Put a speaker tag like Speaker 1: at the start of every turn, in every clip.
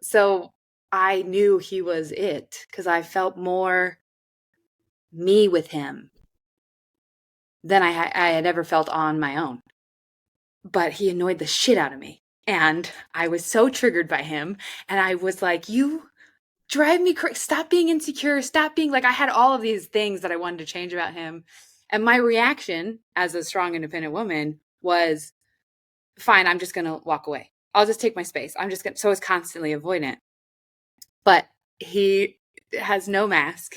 Speaker 1: So I knew he was it because I felt more me with him than I had ever felt on my own. But he annoyed the shit out of me. And I was so triggered by him. And I was like, you drive me crazy. Stop being insecure. Stop being like, I had all of these things that I wanted to change about him. And my reaction as a strong, independent woman was, fine, I'm just going to walk away. I'll just take my space. So I was constantly avoidant. But he has no mask.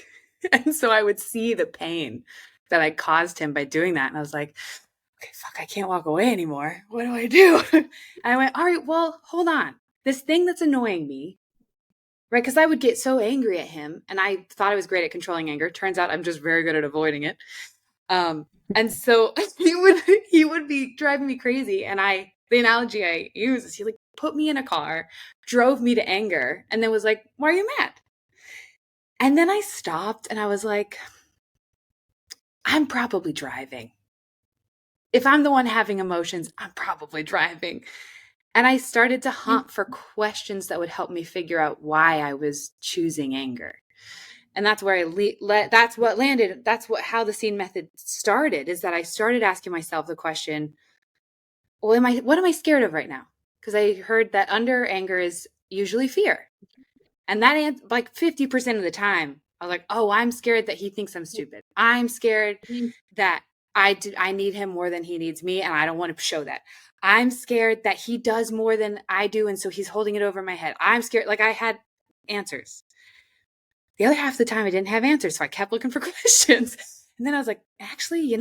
Speaker 1: And so I would see the pain that I caused him by doing that. And I was like, okay, fuck, I can't walk away anymore. What do I do? And I went, all right, well, hold on. This thing that's annoying me, right? Because I would get so angry at him, and I thought I was great at controlling anger. Turns out I'm just very good at avoiding it. And so he would be driving me crazy. And the analogy I use is he like put me in a car, drove me to anger, and then was like, why are you mad? And then I stopped and I was like, I'm probably driving. If I'm the one having emotions, I'm probably driving. And I started to hunt for questions that would help me figure out why I was choosing anger. And that's where that's what landed. That's how the scene method started, is that I started asking myself the question, well, what am I scared of right now? Because I heard that under anger is usually fear. And that like 50% of the time, I was like, oh, I'm scared that he thinks I'm stupid. I'm scared that I need him more than he needs me, and I don't want to show that. I'm scared that he does more than I do, and so he's holding it over my head. I'm scared. Like, I had answers. The other half of the time, I didn't have answers, so I kept looking for questions. And then I was like, actually,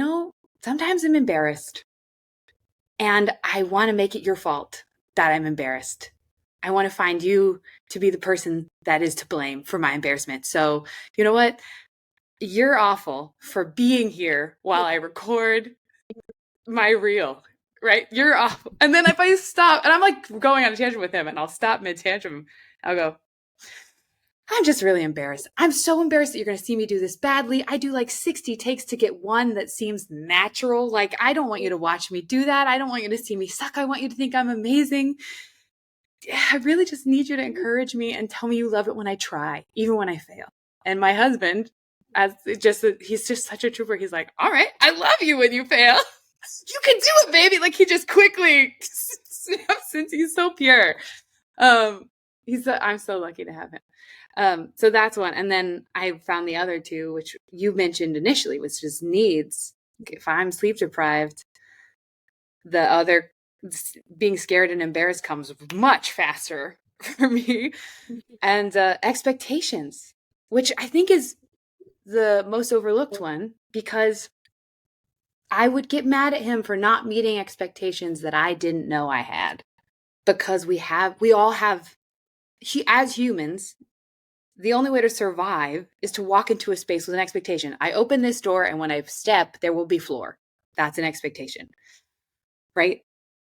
Speaker 1: sometimes I'm embarrassed. And I want to make it your fault that I'm embarrassed. I want to find you to be the person that is to blame for my embarrassment. So, you know what? You're awful for being here while I record my reel, right? You're awful. And then if I stop, and I'm like going on a tangent with him, and I'll stop mid-tantrum, I'll go, I'm just really embarrassed. I'm so embarrassed that you're going to see me do this badly. I do like 60 takes to get one that seems natural. Like, I don't want you to watch me do that. I don't want you to see me suck. I want you to think I'm amazing. I really just need you to encourage me and tell me you love it when I try, even when I fail. And my husband, he's just such a trooper. He's like, all right, I love you when you fail. You can do it, baby. Like, he just quickly, since he's so pure. I'm so lucky to have him. So that's one. And then I found the other two, which you mentioned initially, which is needs. If I'm sleep deprived, the other being scared and embarrassed comes much faster for me. And expectations, which I think is the most overlooked one, because I would get mad at him for not meeting expectations that I didn't know I had. Because we all have, as humans, the only way to survive is to walk into a space with an expectation. I open this door, and when I step, there will be floor. That's an expectation, right?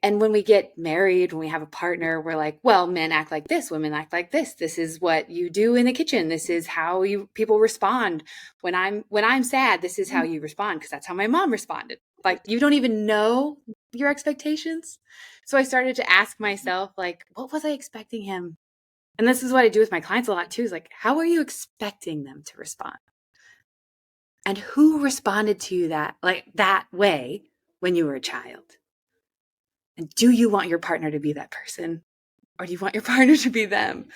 Speaker 1: And when we get married, when we have a partner, we're like, well, men act like this, women act like this. This is what you do in the kitchen. This is how people respond. When I'm sad, this is how you respond, because that's how my mom responded. Like, you don't even know your expectations. So I started to ask myself, like, what was I expecting him? And this is what I do with my clients a lot too, is like, how are you expecting them to respond? And who responded to you that way when you were a child? And do you want your partner to be that person? Or do you want your partner to be them?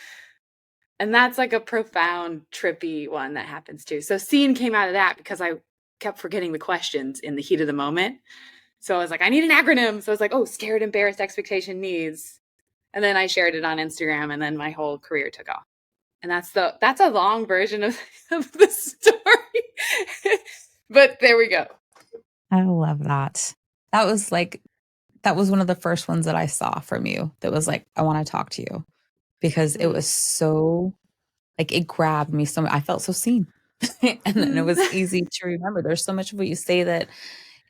Speaker 1: And that's like a profound, trippy one that happens too. So scene came out of that because I kept forgetting the questions in the heat of the moment. So I was like, I need an acronym. So I was like, oh, scared, embarrassed, expectation, needs. And then I shared it on Instagram, and then my whole career took off. And that's a long version of the story. But there we go.
Speaker 2: I love that. That was one of the first ones that I saw from you that was like, I want to talk to you, because it was so, like, it grabbed me so much. I felt so seen. And then it was easy to remember. There's so much of what you say that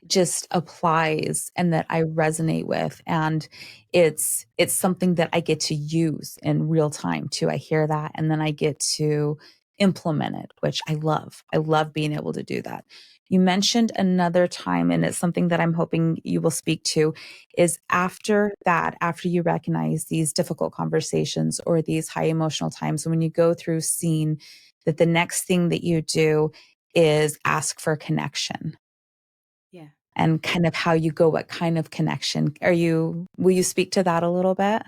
Speaker 2: just applies and that I resonate with. And it's something that I get to use in real time too. I hear that, and then I get to implement it, which I love. I love being able to do that. You mentioned another time, and it's something that I'm hoping you will speak to, is after that, after you recognize these difficult conversations or these high emotional times, when you go through scene, that the next thing that you do is ask for connection.
Speaker 1: Yeah.
Speaker 2: And kind of how you go, what kind of connection will you speak to that a little bit?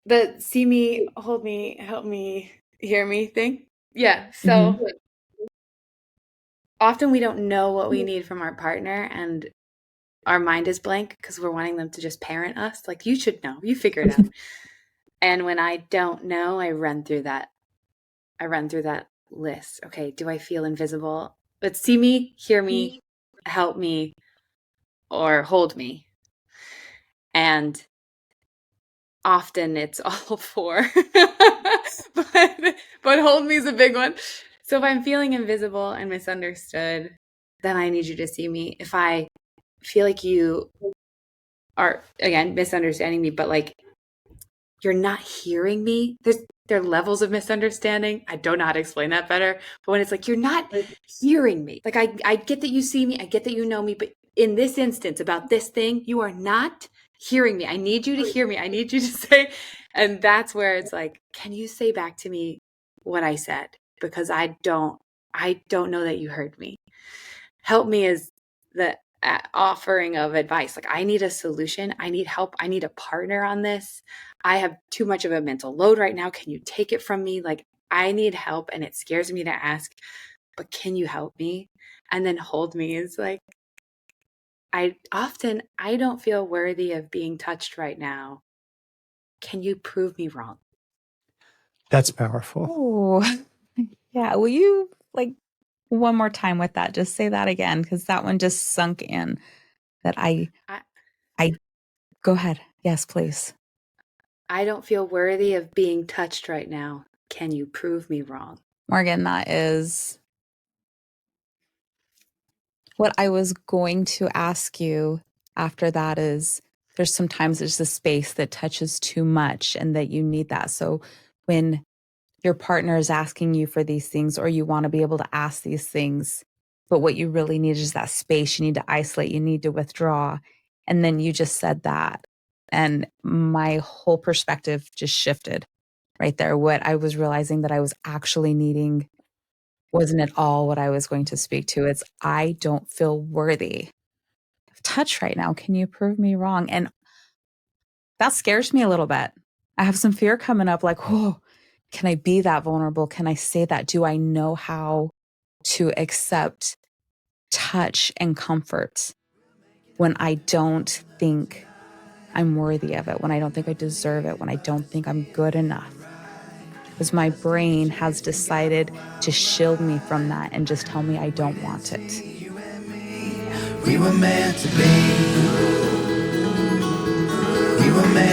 Speaker 1: The see me, hold me, help me, hear me thing. Yeah.
Speaker 2: Mm-hmm.
Speaker 1: So often we don't know what we need from our partner, and our mind is blank because we're wanting them to just parent us. Like, you should know, you figure it out. And when I don't know, I run through that. I run through that list. Okay, do I feel invisible? But see me, hear me, help me, or hold me. And often it's all four. but hold me is a big one. So if I'm feeling invisible and misunderstood, then I need you to see me. If I feel like you are, again, misunderstanding me, but like you're not hearing me, there are levels of misunderstanding. I don't know how to explain that better. But when it's like, you're not hearing me, like I get that you see me, I get that you know me, but in this instance about this thing, you are not hearing me. I need you to hear me. I need you to say, and that's where it's like, can you say back to me what I said? Because I don't know that you heard me. Help me is the offering of advice. Like, I need a solution. I need help. I need a partner on this. I have too much of a mental load right now. Can you take it from me? Like, I need help, and it scares me to ask, but can you help me? And then hold me is like, I don't feel worthy of being touched right now. Can you prove me wrong?
Speaker 3: That's powerful.
Speaker 2: Oh, yeah. Will you like one more time with that? Just say that again, because that one just sunk in. That I go ahead. Yes, please.
Speaker 1: I don't feel worthy of being touched right now. Can you prove me wrong?
Speaker 2: Morgan, that is what I was going to ask you after that. Is there's sometimes there's a space that touches too much and that you need that. So when your partner is asking you for these things, or you want to be able to ask these things, but what you really need is that space. You need to isolate, you need to withdraw. And then you just said that. And my whole perspective just shifted right there. What I was realizing that I was actually needing wasn't at all what I was going to speak to. It's, I don't feel worthy of touch right now. Can you prove me wrong? And that scares me a little bit. I have some fear coming up, like, oh, can I be that vulnerable? Can I say that? Do I know how to accept touch and comfort when I don't think I'm worthy of it, when I don't think I deserve it, when I don't think I'm good enough? Because my brain has decided to shield me from that and just tell me I don't want it.
Speaker 4: We were meant to be. We were meant